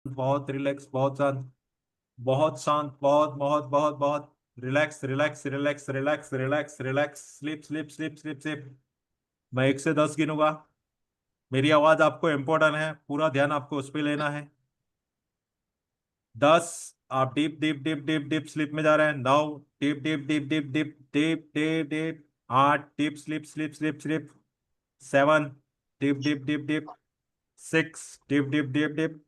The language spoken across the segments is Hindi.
बहुत रिलैक्स, बहुत शांत, बहुत शांत, बहुत बहुत बहुत बहुत relax relax relax relax relax relax, slip slip slip slip slip. मैं 1 से 10 गिनूंगा। मेरी आवाज आपको इम्पोर्टेंट है, पूरा ध्यान आपको उस पर लेना है। 10, आप deep deep deep deep deep sleep में जा रहे हैं। 9, deep deep deep deep deep deep deep deep. 8, deep sleep sleep sleep sleep. 7, deep deep deep deep. 6, deep deep deep deep.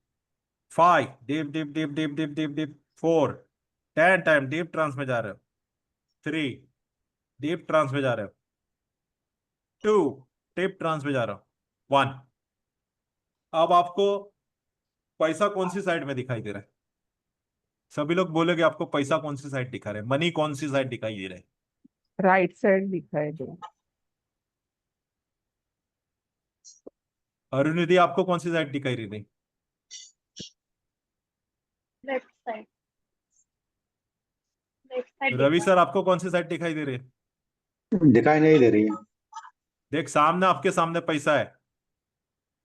5, deep deep deep deep deep deep deep. 4, 10 time deep trance में जा रहे हो। 3, डीप ट्रांस में जा रहे हो। 2, डीप ट्रांस में जा रहे हो। 1। अब आपको पैसा कौन सी साइड में दिखाई दे रहा है? सभी लोग बोलेगे आपको पैसा कौन सी साइड दिखा रहे हैं, मनी कौन सी साइड दिखाई दे रहा है? राइट साइड दिखाई दे। अरुणिधि, आपको कौन सी साइड दिखाई दे रही? Left side. लेफ्ट साइड दिख रवि रहा सर, आपको कौन सी साइड दिखाई दे रही है? दिखाई नहीं दे रही है। देख, सामने, आपके सामने पैसा है।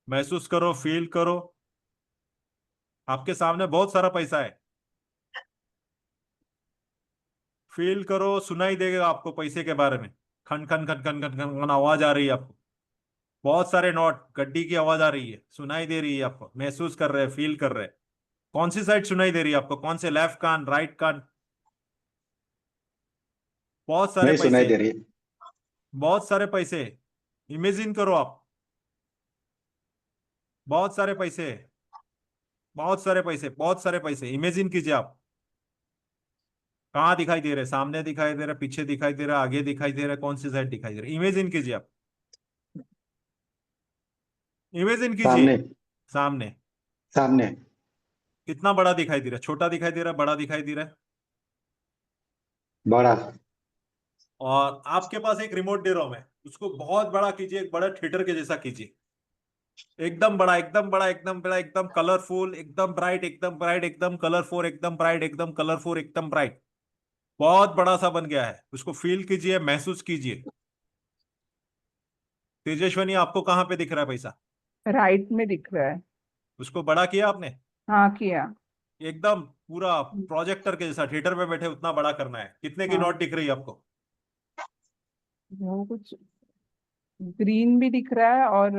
महसूस करो, फील करो। आपके सामने बहुत सारा पैसा है। फील करो, सुनाई देगा आपको पैसे के बारे में। खन खन खन खन खन खन खन आवाज आ रही है आपको। बहुत सारे नोट, गड्डी की आवाज आ रही है, सुनाई दे रही है आपको। महसूस कर रहे हैं, फील कर रहे हैं। कौन सी साइड सुनाई दे रही है आपको? कौन से, लेफ्ट कान, राइट कान? बहुत सारे नहीं सुनाई पैसे। दे रही है। बहुत सारे पैसे। इमेजिन करो आप। बहुत सारे पैसे। बहुत सारे पैसे, बहुत सारे पैसे, इमेजिन कीजिए आप। कहाँ दिखाई दे रहे? सामने दिखाई दे रहा, पीछे दिखाई दे रहा, आगे दिखाई दे रहा, कौन सी साइड दिखाई दे रहा? इमेजिन कीजिए आप। इमेजिन कीजिए। सामने। सामने। सामने। कितना बड़ा दिखाई दे रहा है? छोटा दिखाई दे रहा है, बड़ा दिखाई दे रहा है? बड़ा। और आपके पास एक रिमोट दे रहा हूं मैं, उसको बहुत बड़ा कीजिए, एक बड़ा थिएटर के जैसा कीजिए। एकदम बड़ा, एकदम बड़ा, एकदम बड़ा, एकदम कलरफुल, एकदम ब्राइट, एकदम ब्राइट, एकदम कलरफुल, एकदम ब्राइट, एकदम कलरफुल, एकदम ब्राइट। बहुत बड़ा सा बन गया है, उसको फील कीजिए, महसूस कीजिए। तेजस्वनी, आपको कहाँ पे दिख रहा है पैसा? राइट में दिख रहा है। उसको बड़ा किया आपने? हाँ, किया। एकदम पूरा प्रोजेक्टर के जैसा, थिएटर में बैठे उतना बड़ा करना है। कितने की हाँ, नोट दिख रही है आपको? वो कुछ ग्रीन भी दिख रहा है और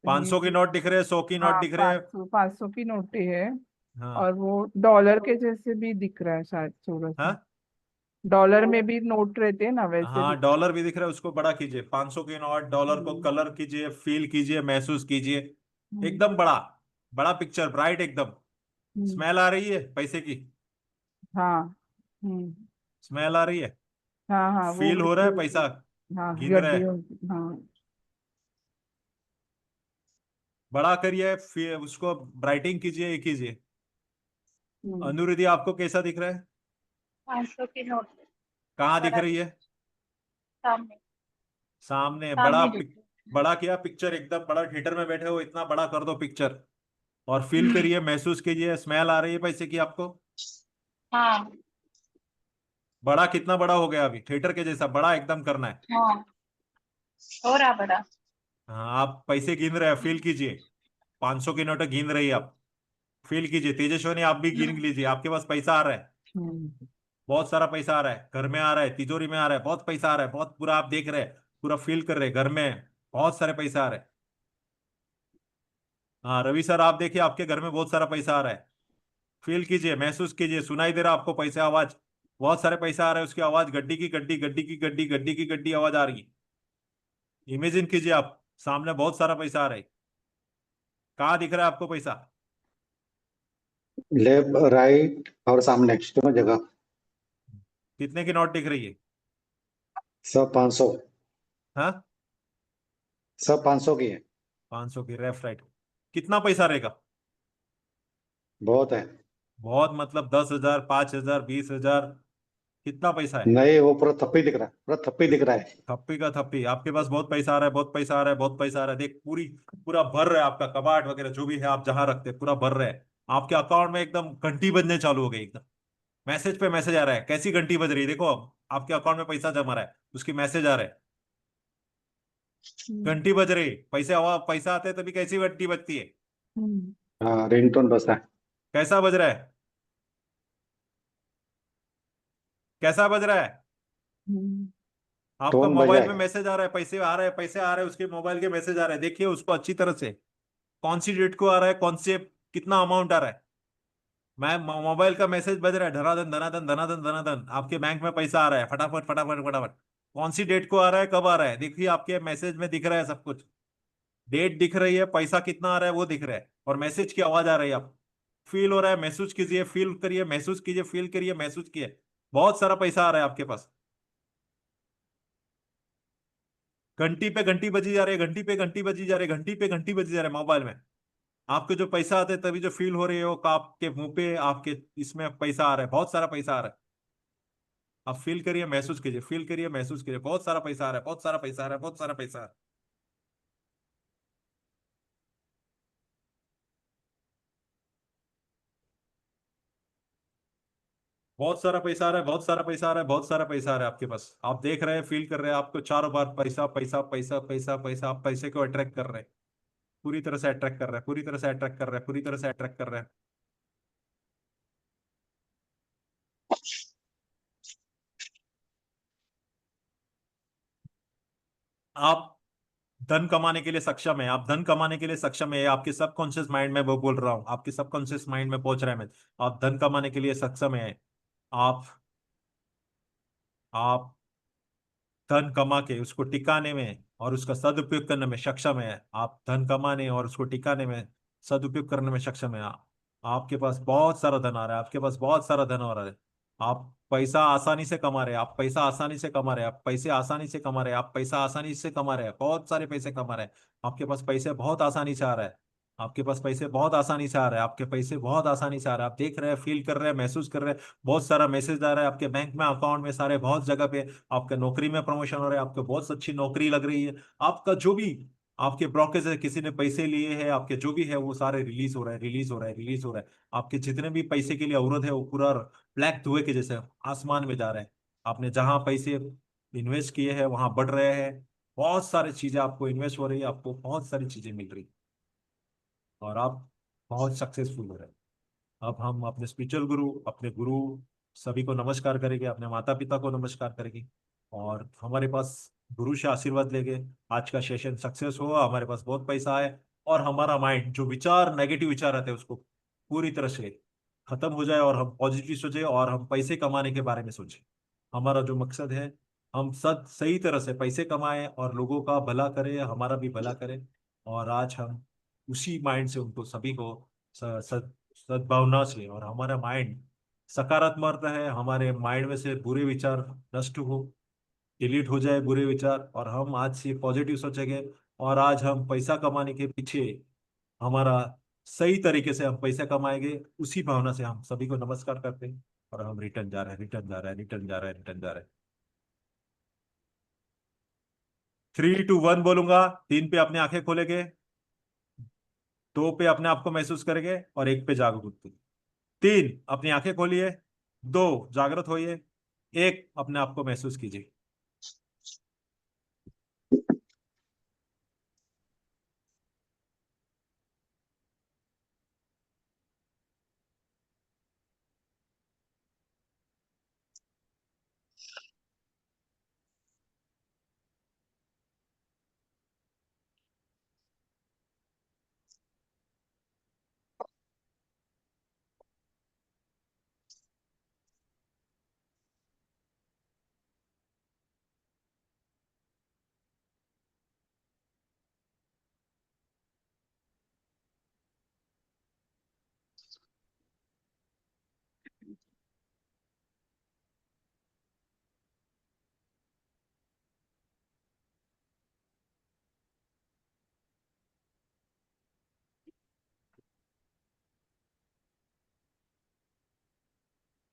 500 की नोट दिख रहे हैं, 100 की नोट हाँ, दिख रहे हैं। 500 की नोटें है। हाँ। और वो डॉलर के जैसे भी दिख रहा है शायद थोड़ा सा। हाँ। डॉलर में भी नोट रहते हैं ना, वैसे हाँ, दिख। डॉलर भी दिख रहा है, उसको बड़ा कीजिए। 500 की नोट, डॉलर को हम्म, कलर कीजिए, फील कीजिए, महसूस कीजिए। हम्म, एकदम बड़ा। बड़ा पिक्चर, ब्राइट एकदम। हम्म, स्मेल आ रही है पैसे की? हाँ। हम्म। स्मेल आ रही है? हाँ, हाँ, वो फील हो रहा है पैसा? गड्डी। हाँ, गिन रहे गड्डी हैं? हाँ। बड़ा करिए, उसको ब्राइटिंग कीजिए, ये कीजिए। हम्म। अनुरिधि, आपको कैसा दिख रहा है? 500 की नोट। कहाँ दिख बड़ा रही दिख। है? सामने। सामने बड़ा सामने दिख बड़ा किया पिक्चर, एकदम बड़ा, थिएटर में बैठे हो इतना बड़ा कर दो पिक्चर। और फील रहा। करिए, महसूस कीजिए, स्मेल आ रही है पैसे की आपको? हाँ। बड़ा कितना बड़ा हो गया? अभी थिएटर के जैसा बड़ा एकदम करना है। हाँ, हो रहा बड़ा। हाँ, आप पैसे गिन रहे हैं, फील कीजिए। 500 की नोट गिन रही है आप। फील कीजिए। तेजस्वनी, आप भी गिन लीजिए, आपके पास पैसा आ रहा है। हम्म। बहुत सारा पैसा आ रहा है, घर में आ रहा है, तिजोरी में आ रहा है, बहुत पैसा आ रहा है, बहुत पूरा आप देख रहे हैं। पूरा फील कर रहे हैं, घर में बहुत सारे पैसा आ रहे हैं। हाँ, रवि सर, आप देखिए, आपके घर में बहुत सारा पैसा आ रहा है। फील कीजिए, महसूस कीजिए, सुनाई दे रहा है आपको पैसा, आवाज। बहुत सारे पैसा आ रहा है, उसकी आवाज, गड्डी की गड्डी, गड्डी की गड्डी, गड्डी की गड्डी आवाज आ रही है। इमेजिन कीजिए आप, सामने बहुत सारा पैसा आ रहा है। कहाँ दिख रहा है आपको पैसा? लेफ्ट, राइट और सामने दोनों जगह। कितने की नोट दिख रही है? सब 500। हाँ। सब 500 की है। 500 की, लेफ्ट राइट। कितना पैसा रहेगा? बहुत है। बहुत मतलब 10,000, 5,000, 20,000? कितना पैसा है? नहीं, वो पूरा थप्पी दिख रहा है, पूरा थप्पी दिख रहा है। थप्पी का थप्पी। आपके पास बहुत पैसा आ रहा है, बहुत पैसा आ रहा है, बहुत पैसा आ रहा है। देख, पूरी पूरा भर रहा है आपका कबाड़ वगैरह, जो भी है आप जहां रखते हैं, पूरा भर रहा है। आपके अकाउंट में एकदम घंटी बजने चालू हो गई एकदम। मैसेज पे मैसेज आ रहा है, कैसी घंटी बज रही है देखो अब। आपके अकाउंट में पैसा जमा रहा है, उसकी मैसेज आ रहा है। हम्म। घंटी बज रही, पैसे पैसा आते हैं तभी कैसी घंटी बजती है? हम्म। हाँ, रिंगटोन बजता है। कैसा बज रहा है? कैसा बज रहा है? हम्म, आपका टोन बज रहा मोबाइल में है। मैसेज आ रहा है, पैसे आ रहे हैं, पैसे आ रहे हैं, उसके मोबाइल के मैसेज आ रहे हैं, देखिए उसको अच्छी तरह से। कौन सी डेट को आ रहा है, कौन से, कितना अमाउंट आ रहा है। मैं मोबाइल का मैसेज बज रहा है, धनाधन धनाधन धनाधन धनाधन, आपके बैंक में पैसा आ रहा है, फटाफट फटाफट फटाफट। कौन सी डेट को आ रहा है, कब आ रहा है, देखिए आपके मैसेज में दिख रहा है सब कुछ। डेट दिख रही है, पैसा कितना आ रहा है वो दिख रहा है, और मैसेज की आवाज आ रही है। आप फील हो रहा है, महसूस कीजिए, फील करिए, महसूस कीजिए, फील करिए, महसूस कीजिए। बहुत सारा पैसा आ रहा है आपके पास। घंटी पे घंटी बजी जा रही है, घंटी पे घंटी बजी जा रही है, घंटी पे घंटी बजी जा रही है मोबाइल में। आपके जो पैसा आते हैं तभी जो फील हो रही है वो आपके मुंह पे, आपके इसमें पैसा आ रहा है, बहुत सारा पैसा आ रहा है। आप फील करिए, महसूस कीजिए, फील करिए, महसूस कीजिए, बहुत सारा पैसा आ रहा है, बहुत सारा पैसा आ रहा है, बहुत सारा पैसा आ रहा है। बहुत सारा पैसा आ रहा है, बहुत सारा पैसा आ रहा है, बहुत सारा पैसा आ रहा है आपके पास। आप देख रहे हैं, फील कर रहे हैं, आपको चारों बार पैसा पैसा पैसा पैसा पैसा, आप पैसे को अट्रैक्ट कर रहे हैं। पूरी तरह से अट्रैक्ट कर रहे हैं, पूरी तरह से अट्रैक्ट कर रहे हैं, पूरी तरह से अट्रैक्ट कर रहे हैं। आप धन कमाने के लिए सक्षम है, आप धन कमाने के लिए सक्षम है, आपके सबकॉन्शियस माइंड में वो बोल रहा हूं, आपके सबकॉन्शियस माइंड में पहुंच रहा है मैं। आप धन कमाने के लिए सक्षम है। आप आप धन कमा के उसको टिकाने में और उसका सदुपयोग करने में सक्षम है। आप धन कमाने और उसको टिकाने में, सदुपयोग करने में सक्षम है। आपके पास बहुत सारा धन आ रहा है, आपके पास बहुत सारा धन आ रहा है। आप पैसा आसानी से कमा रहे हैं, आप पैसा आसानी से कमा रहे हैं, आप पैसे आसानी से कमा रहे हैं, आप पैसा आसानी से कमा रहे हैं, बहुत सारे पैसे कमा रहे हैं। आपके पास पैसे बहुत आसानी से आ रहा है। आपके पास पैसे बहुत आसानी से आ रहे हैं, आपके पैसे बहुत आसानी से आ रहे हैं। आप देख रहे हैं, फील कर रहे हैं, महसूस कर रहे हैं। बहुत सारा मैसेज आ रहा है आपके बैंक में, अकाउंट में, सारे बहुत जगह पे। आपका नौकरी में प्रमोशन हो रहा है, आपको बहुत अच्छी नौकरी लग रही है। आपका जो भी आपके ब्रोकरेज है, किसी ने पैसे लिए हैं आपके, जो भी है वो सारे रिलीज हो रहा है, रिलीज हो रहा है, रिलीज हो रहा है। आपके जितने भी पैसे के लिए अवरोध है वो पूरा ब्लैक धुएं के जैसे आसमान में जा रहे हैं। आपने जहां पैसे इन्वेस्ट किए हैं वहां बढ़ रहे हैं। बहुत सारी चीजें आपको इन्वेस्ट हो रही है, आपको बहुत सारी चीजें मिल रही है, और आप बहुत सक्सेसफुल हो रहे हैं। अब हम अपने स्पिरिचुअल गुरु, अपने गुरु सभी को नमस्कार करेंगे, अपने माता पिता को नमस्कार करेंगे, और हमारे पास गुरु से आशीर्वाद लेंगे। आज का सेशन सक्सेस हुआ, हमारे पास बहुत पैसा आए, और हमारा माइंड जो विचार, नेगेटिव विचार रहते हैं उसको पूरी तरह से खत्म हो जाए, और हम पॉजिटिव सोचे, और हम पैसे कमाने के बारे में सोचें। हमारा जो मकसद है, हम सब सही तरह से पैसे कमाएं और लोगों का भला करें, हमारा भी भला करें। और आज हम उसी माइंड से उनको सभी को सद्भावना से, और हमारा माइंड सकारात्मक है, हमारे माइंड में से बुरे विचार नष्ट हो, डिलीट हो जाए बुरे विचार, और हम आज से पॉजिटिव सोचेंगे। और आज हम पैसा कमाने के पीछे हमारा सही तरीके से हम पैसा कमाएंगे, उसी भावना से हम सभी को नमस्कार करते हैं। और हम रिटर्न जा रहे हैं, रिटर्न जा रहे हैं, रिटर्न जा रहे हैं, रिटर्न जा रहे हैं। 3 2 1 बोलूंगा, 3 पे अपने आंखें खोलेंगे, 2 पे अपने आप को महसूस करेंगे, और 1 पे जागरूक। 3 अपनी आंखें खोलिए, 2 जागृत होइए, 1 अपने आप को महसूस कीजिए।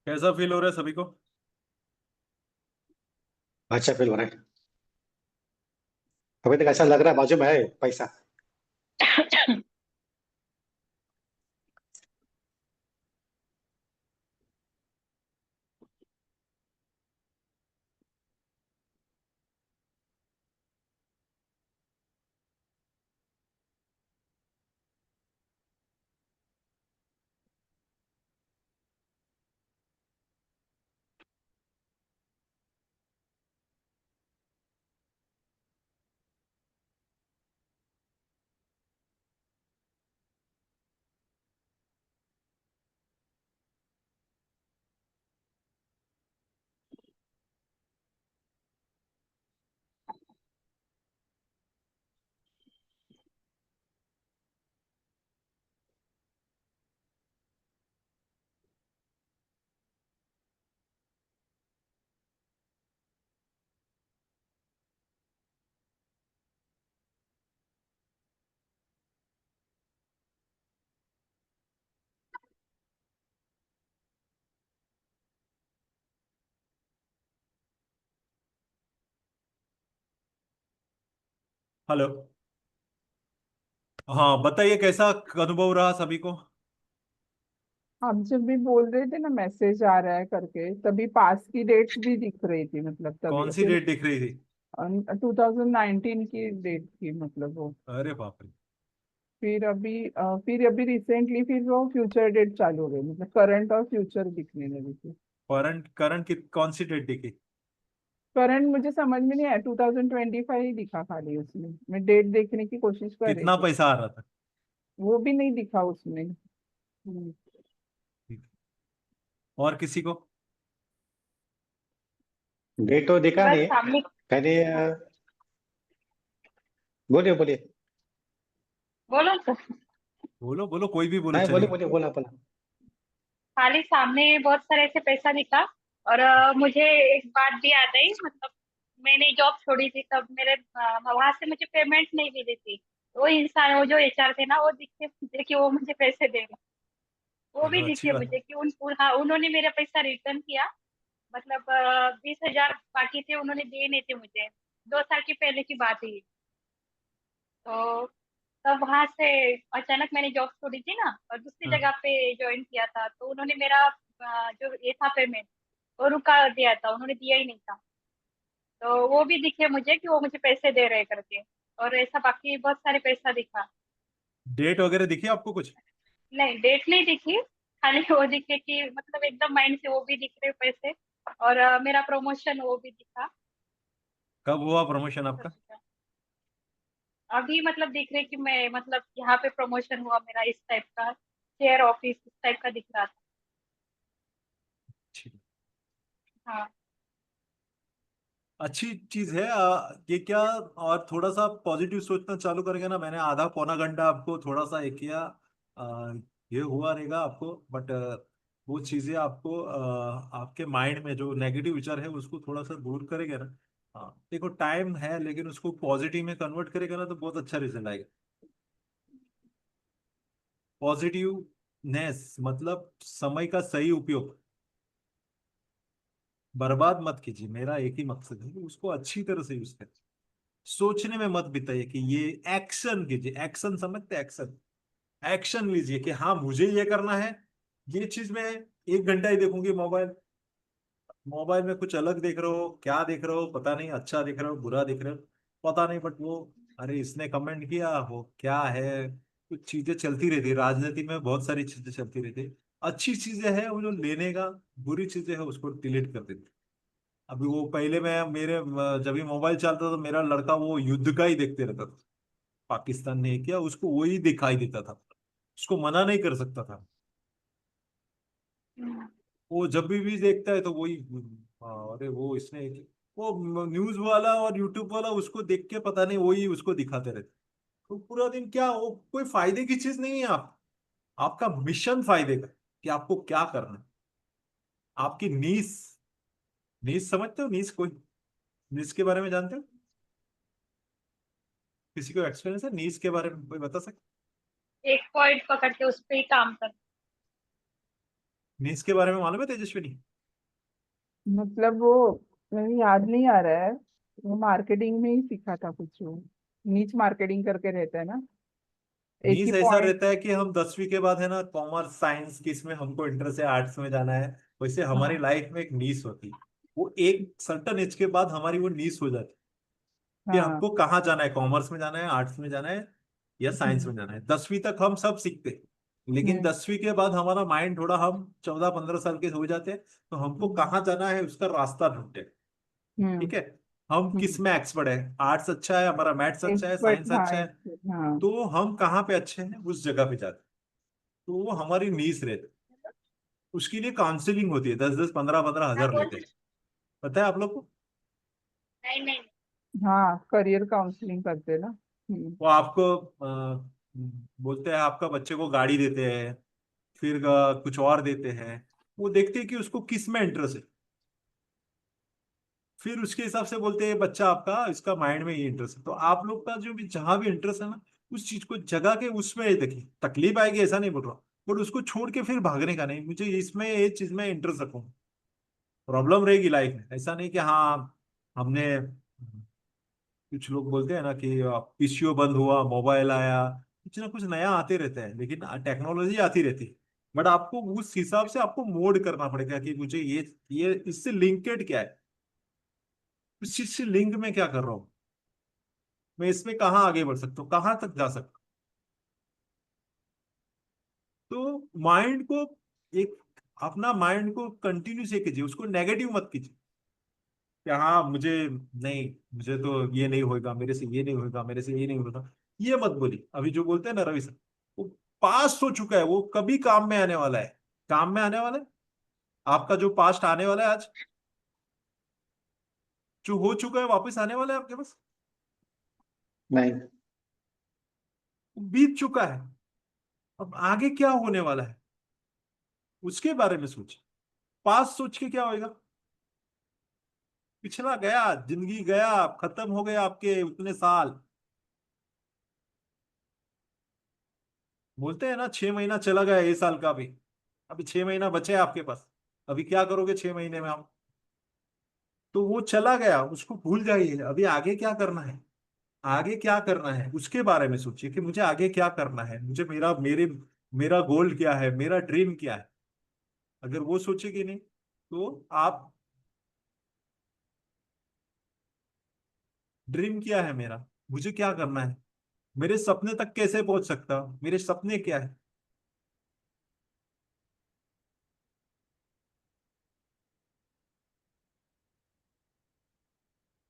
कैसा फील हो रहा है सभी को? अच्छा फील हो रहा है। अभी तक ऐसा लग रहा है बाजू में है पैसा। हेलो। हाँ बताइए, कैसा अनुभव रहा सभी को? आप जब भी बोल रहे थे ना मैसेज आ रहा है करके, तभी पास की डेट्स भी दिख रही थी, मतलब तभी कौन सी फिर डेट दिख रही थी? 2019 की डेट थी, मतलब वो। अरे बाप रे। फिर अभी रिसेंटली फिर वो फ्यूचर डेट चालू हो गई, मतलब करंट और फ्यूचर दिखने लगी थी। करंट करंट की कौन सी डेट दिखी? करंट मुझे समझ में नहीं आया, 2025 ही दिखा खाली उसमें। मैं डेट देखने की कोशिश कर रही कितना थी, पैसा आ रहा था? वो भी नहीं दिखा उसमें। और किसी को? डेट तो दिखा बस नहीं है। सामने पहले बोलिए बोलिए। बोलो तो। बोलो बोलो, कोई भी बोलो नहीं बोलिए चलेगा। बोलिए, बोला बोला। खाली सामने बहुत सारे ऐसे पैसा दिखा। और मुझे एक बात भी याद आई, मतलब मैंने जॉब छोड़ी थी तब मेरे वहां से मुझे पेमेंट नहीं मिली थी। वो इंसान, वो जो एचआर थे ना, वो दिखे मुझे कि वो मुझे पैसे दे रहे। वो भी चलो अच्छी दिखे बात। मुझे कि हाँ, उन्होंने मेरा पैसा रिटर्न किया। मतलब 20,000 बाकी थे, उन्होंने दिए नहीं थे मुझे। 2 साल की पहले की बात है ये। तो तब वहां से अचानक मैंने जॉब छोड़ी थी ना, और दूसरी हाँ। जगह पे ज्वाइन किया था, तो उन्होंने मेरा जो ये था पेमेंट, वो रुका दिया था, उन्होंने दिया ही नहीं था। तो वो भी दिखे मुझे कि वो मुझे पैसे दे रहे करके। और ऐसा बाकी बहुत सारे पैसा दिखा। डेट वगैरह दिखी आपको कुछ? नहीं, डेट नहीं दिखी। खाली वो दिखे कि मतलब एकदम माइंड से वो भी दिख रहे पैसे। और मेरा प्रमोशन वो भी दिखा। कब हुआ प्रमोशन ये सब आपका? दिखा। अभी मतलब दिख रहे कि मैं, मतलब यहाँ पे प्रमोशन हुआ मेरा, इस टाइप का शेयर ऑफिस इस टाइप का दिख रहा था। अच्छी हाँ। अच्छी चीज है। ये क्या, और थोड़ा सा पॉजिटिव सोचना चालू करेंगे ना। मैंने आधा पौना घंटा आपको थोड़ा सा एक किया, ये हुआ रहेगा आपको, बट वो चीजें आपको आपके माइंड में जो नेगेटिव विचार है उसको थोड़ा सा दूर करेगा ना। हाँ देखो, टाइम है, लेकिन उसको पॉजिटिव में कन्वर्ट करेगा ना तो बहुत अच्छा रिजल्ट आएगा। पॉजिटिवनेस मतलब समय का सही उपयोग। बर्बाद मत कीजिए, मेरा एक ही मकसद है कि उसको अच्छी तरह से यूज करें। सोचने में मत बिताइए कि ये, एक्शन कीजिए। एक्शन समझते, एक्शन। एक्शन लीजिए कि हाँ मुझे ये करना है। ये चीज मैं 1 घंटा ही देखूंगी मोबाइल। मोबाइल में कुछ अलग देख रहे हो, क्या देख रहे हो पता नहीं, अच्छा देख रहे हो बुरा देख रहे हो पता नहीं, बट वो, अरे इसने कमेंट किया, वो क्या है। कुछ चीजें चलती रहती है, राजनीति में बहुत सारी चीजें चलती रहती है। अच्छी चीजें हैं वो जो लेने का, बुरी चीजें हैं उसको डिलीट कर देते। अभी वो पहले मैं मेरे जब भी मोबाइल चलता था तो मेरा लड़का वो युद्ध का ही देखते रहता था। पाकिस्तान ने किया, उसको वही दिखाई देता था। उसको मना नहीं कर सकता था। हम्म। वो जब भी देखता है तो वही, हाँ, अरे वो इसने, वो न्यूज वाला और यूट्यूब वाला उसको देख के पता नहीं वही उसको दिखाते रहते। तो पूरा दिन क्या, वो कोई फायदे की चीज नहीं है। आपका मिशन फायदे का, कि आपको क्या करना है। आपकी नीस, नीस समझते हो? नीस कोई, नीस के बारे में जानते हो? किसी को एक्सपीरियंस है नीस के बारे में, कोई बता सकते? एक पॉइंट पकड़ के उस पे ही काम कर। नीस के बारे में मालूम है तेजस्विनी? मतलब वो, मेरे याद नहीं आ रहा है। वो मार्केटिंग में ही सीखा था कुछ, वो नीच मार्केटिंग करके रहता है ना, एक ही नीस ऐसा पॉइंट। रहता है कि हम 10वीं के बाद है ना, कॉमर्स साइंस किस में हमको इंटरेस्ट है, आर्ट्स में जाना है, वैसे हमारी हाँ लाइफ में एक नीस होती है। वो एक सर्टन एज के बाद हमारी वो नीस हो जाती है कि हाँ। हमको कहाँ जाना है, कॉमर्स में जाना है, आर्ट्स में जाना है, या साइंस हम्म। में जाना है। 10वीं तक हम सब सीखते हैं, लेकिन हम्म। 10वीं के बाद हमारा माइंड थोड़ा, हम 14-15 साल के हो जाते हैं, तो हमको हम्म। कहाँ जाना है उसका रास्ता ढूंढते हैं। हम्म। ठीक है। हम किस हम्म। में एक्सपर्ट है, आर्ट्स अच्छा है हमारा, मैथ्स अच्छा है, एक्सपर्ट, साइंस हाँ अच्छा है, expert, हाँ। तो हम कहाँ पे अच्छे हैं उस जगह पे जाते हैं। तो वो हमारी नीस रहती है। उसके लिए काउंसलिंग होती है, 10-10 15-15 हजार बोल। लेते हैं। पता है आप लोग को? नहीं नहीं। हाँ, करियर काउंसलिंग करते हैं ना। वो आपको बोलते हैं, आपका बच्चे को गाड़ी देते हैं, फिर कुछ और देते हैं। वो देखते हैं कि उसको किस में इंटरेस्ट है, फिर उसके हिसाब से बोलते हैं बच्चा आपका, इसका माइंड में ये इंटरेस्ट है, तो आप लोग का जो भी जहां भी इंटरेस्ट है ना, उस चीज को जगा के उसमें देखिए। तकलीफ आएगी ऐसा नहीं बोल रहा हूँ, बट उसको छोड़ के फिर भागने का नहीं, मुझे इसमें ये चीज में इंटरेस्ट रखूँ। प्रॉब्लम रहेगी लाइफ में, ऐसा नहीं कि हाँ हमने कुछ लोग बोलते हैं ना कि पीसीओ बंद हुआ, मोबाइल आया, कुछ ना कुछ नया आते रहता है, लेकिन टेक्नोलॉजी आती रहती है। बट आपको उस हिसाब से आपको मोड करना पड़ेगा कि मुझे ये इससे लिंकेड क्या है, उस चीज से लिंक में क्या कर रहा हूँ, मैं इसमें कहाँ आगे बढ़ सकता हूँ, कहाँ तक जा सकता हूँ। तो माइंड को एक अपना माइंड को कंटिन्यू से कीजिए, उसको नेगेटिव मत कीजिए कि हाँ मुझे नहीं, मुझे तो ये नहीं होगा, मेरे से ये नहीं होगा, मेरे से ये नहीं होगा, ये मत बोलिए। अभी जो बोलते हैं ना रवि सर, वो पास्ट हो चुका है, वो कभी काम में आने वाला है, काम में आने वाला है। आपका जो पास्ट आने वाला है आज, जो हो चुका है वापस आने वाला है आपके पास, नहीं। वो बीत चुका है। अब आगे क्या होने वाला है उसके बारे में सोचिए। पास्ट सोच के क्या होएगा, पिछला गया, जिंदगी गया, खत्म हो गए आपके उतने साल। बोलते हैं ना 6 महीना चला गया ये साल का भी, अभी 6 महीना बचे हैं आपके पास, अभी क्या करोगे 6 महीने में आप। तो वो चला गया, उसको भूल जाइए, अभी आगे क्या करना है, आगे क्या करना है उसके बारे में सोचिए कि मुझे आगे क्या करना है, मुझे मेरा गोल क्या है, मेरा ड्रीम क्या है। अगर वो सोचेगी नहीं तो आप, ड्रीम क्या है मेरा, मुझे क्या करना है, मेरे सपने तक कैसे पहुंच सकता हूं, मेरे सपने क्या है,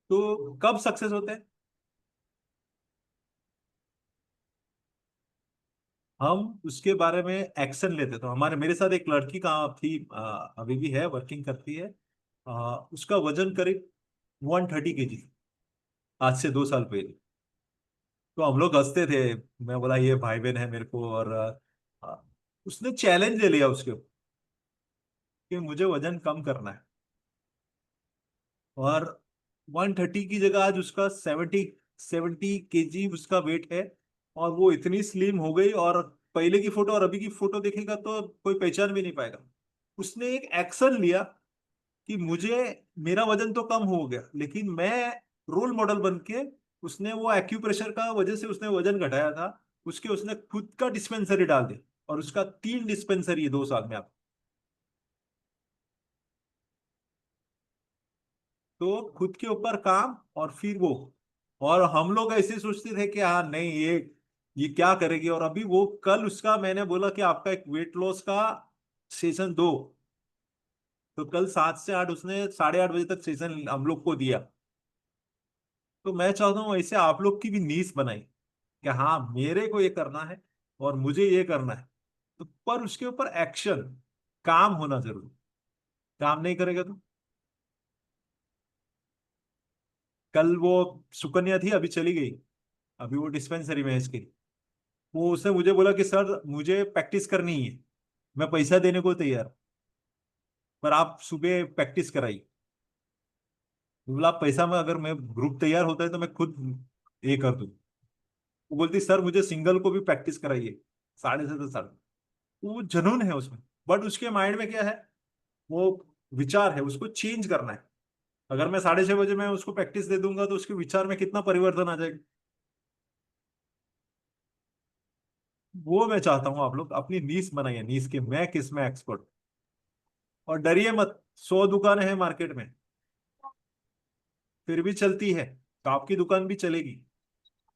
तो कब सक्सेस होते हैं। हम उसके बारे में एक्शन लेते। तो हमारे मेरे साथ एक लड़की का थी, अभी भी है, वर्किंग करती है। उसका वजन करीब 130 kg, आज से 2 साल पहले। तो हम लोग हंसते थे, मैं बोला ये भाई बहन है मेरे को, और उसने चैलेंज ले लिया उसके ऊपर कि मुझे वजन कम करना है। और 130 की जगह आज उसका 70 केजी उसका वेट है। और वो इतनी स्लिम हो गई, और पहले की फोटो और अभी की फोटो देखेगा तो कोई पहचान भी नहीं पाएगा। उसने एक एक्शन लिया कि मुझे, मेरा वजन तो कम हो गया, लेकिन मैं रोल मॉडल बन के, उसने वो एक्यूप्रेशर का वजह से उसने वजन घटाया था, उसके उसने खुद का डिस्पेंसरी डाल दिया, और उसका 3 डिस्पेंसरी है 2 साल में आप। तो खुद के ऊपर काम, और फिर वो, और हम लोग ऐसे सोचते थे कि हाँ नहीं ये क्या करेगी। और अभी वो कल उसका मैंने बोला कि आपका एक वेट लॉस का सेशन दो, तो कल 7 से 8 उसने 8:30 बजे तक सेशन हम लोग को दिया। तो मैं चाहता हूँ ऐसे आप लोग की भी नीस बनाई कि हाँ मेरे को ये करना है और मुझे ये करना है, तो पर उसके ऊपर एक्शन, काम होना जरूरी। काम नहीं करेगा तो, कल वो सुकन्या थी, अभी चली गई, अभी वो डिस्पेंसरी में है इसकी। वो उसने मुझे बोला कि सर मुझे प्रैक्टिस करनी है, मैं पैसा देने को तैयार हूं, पर आप सुबह प्रैक्टिस कराइए। बोला पैसा में, अगर मैं ग्रुप तैयार होता है तो मैं खुद ये कर दूं। वो बोलती सर मुझे सिंगल को भी प्रैक्टिस कराइए 7:30 से 7:30। वो जुनून है उसमें, बट उसके माइंड में क्या है, वो विचार है, उसको चेंज करना है। अगर मैं 6:30 बजे मैं उसको प्रैक्टिस दे दूंगा तो उसके विचार में कितना परिवर्तन आ जाएगा। वो मैं चाहता हूँ आप लोग अपनी नीश बनाइए, नीश के मैं किस में एक्सपर्ट। और डरिए मत, 100 दुकानें हैं मार्केट में, फिर भी चलती है, तो आपकी दुकान भी चलेगी,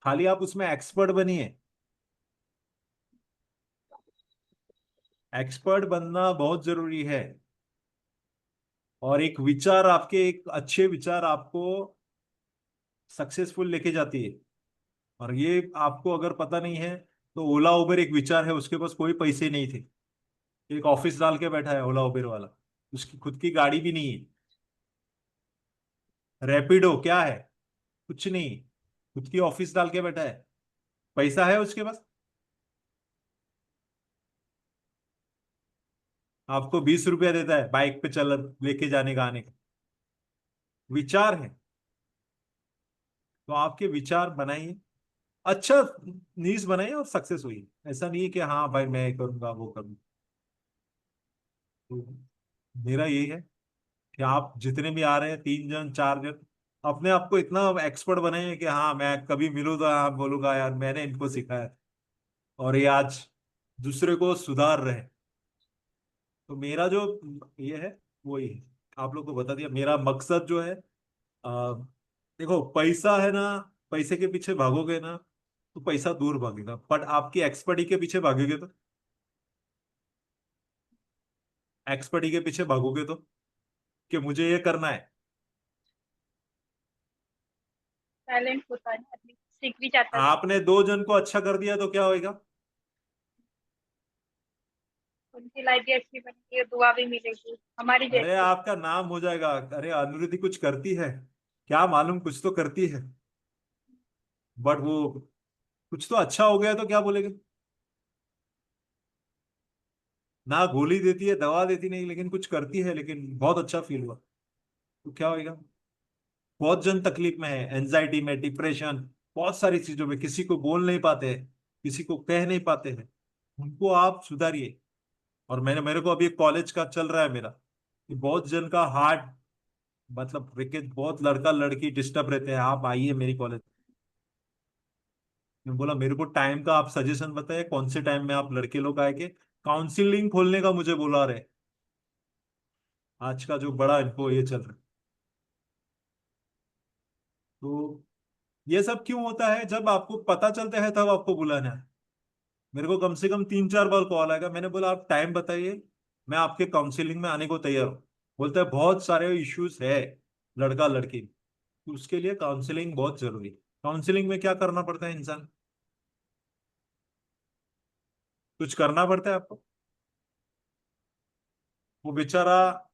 खाली आप उसमें एक्सपर्ट बनिए। एक्सपर्ट बनना बहुत जरूरी है। और एक विचार आपके, एक अच्छे विचार आपको सक्सेसफुल लेके जाती है। और ये आपको अगर पता नहीं है, तो ओला उबर एक विचार है, उसके पास कोई पैसे नहीं थे, एक ऑफिस डाल के बैठा है ओला उबर वाला, उसकी खुद की गाड़ी भी नहीं है। रैपिडो क्या है, कुछ नहीं, खुद की ऑफिस डाल के बैठा है, पैसा है उसके पास, आपको 20 रुपया देता है बाइक पे चल लेके जाने का, आने का। विचार है, तो आपके विचार बनाइए, अच्छा नीज बनाइए और सक्सेस हुई। ऐसा नहीं है कि हाँ भाई मैं ये करूंगा वो करूंगा। तो मेरा यही है कि आप जितने भी आ रहे हैं, 3 जन 4 जन, अपने आप को इतना एक्सपर्ट बने हैं कि हाँ मैं कभी मिलूँ तो हाँ बोलूंगा यार मैंने इनको सिखाया और ये आज दूसरे को सुधार रहे। तो मेरा जो ये है वही है, आप लोग को बता दिया मेरा मकसद जो है। आ, देखो पैसा है ना, पैसे के पीछे भागोगे ना तो पैसा दूर भागेगा, बट आपकी एक्सपर्टी के पीछे भागोगे तो, एक्सपर्टी के पीछे भागोगे तो कि मुझे ये करना है। टैलेंट होता है ना, आदमी सीख भी जाता है। आपने 2 जन को अच्छा कर दिया तो क्या होएगा? उनकी लाइफ भी अच्छी बनेगी और दुआ भी मिलेगी हमारी अरे जैसी। आपका नाम हो जाएगा। अरे अनुरुद्धि कुछ करती है, क्या मालूम, कुछ तो करती है, बट वो कुछ तो अच्छा हो गया तो क्या बोलेगे? ना गोली देती है, दवा देती नहीं, लेकिन कुछ करती है, लेकिन बहुत अच्छा फील हुआ तो क्या होएगा? बहुत जन तकलीफ में है, एंजाइटी में, डिप्रेशन, बहुत सारी चीजों में, किसी को बोल नहीं पाते हैं, किसी को कह नहीं पाते हैं, उनको आप सुधारिए। और मेरे को अभी कॉलेज का चल रहा है मेरा, कि बहुत जन का हार्ट, मतलब विकेट, बहुत लड़का लड़की डिस्टर्ब रहते हैं, आप आइए मेरी कॉलेज। मैं बोला मेरे को टाइम का आप सजेशन बताइए, कौन से टाइम में आप लड़के लोग आए के काउंसलिंग खोलने का मुझे बोला रहे। आज का जो बड़ा इनको ये चल रहा है। तो ये सब क्यों होता है? जब आपको पता चलता है तब आपको बुलाना है। मेरे को कम से कम 3-4 बार कॉल आएगा, मैंने बोला आप टाइम बताइए, मैं आपके काउंसलिंग में आने को तैयार हूँ। बोलता है बहुत सारे इश्यूज है लड़का लड़की, तो उसके लिए काउंसलिंग बहुत जरूरी है। काउंसलिंग में क्या करना पड़ता है इंसान? कुछ करना पड़ता है आपको। वो बेचारा,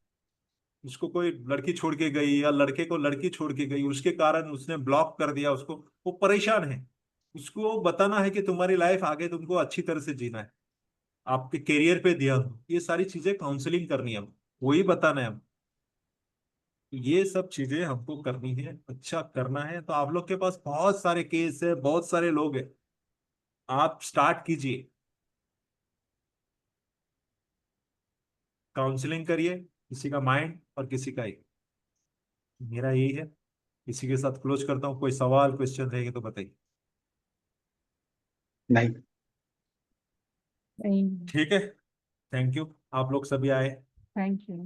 उसको कोई लड़की छोड़ के गई या लड़के को लड़की छोड़ के गई, उसके कारण उसने ब्लॉक कर दिया उसको, वो परेशान है। उसको बताना है कि तुम्हारी लाइफ आगे तुमको अच्छी तरह से जीना है, आपके करियर पे ध्यान दो, ये सारी चीजें काउंसलिंग करनी है हमको, वही बताना है हम। तो ये सब चीजें हमको करनी है, अच्छा करना है। तो आप लोग के पास बहुत सारे केस है, बहुत सारे लोग हैं, आप स्टार्ट कीजिए, काउंसलिंग करिए, किसी का माइंड और किसी का एक। मेरा यही है। इसी के साथ क्लोज करता हूँ। कोई सवाल क्वेश्चन रहेगा तो बताइए। नहीं। नहीं। ठीक है, थैंक यू, आप लोग सभी आए। Thank you.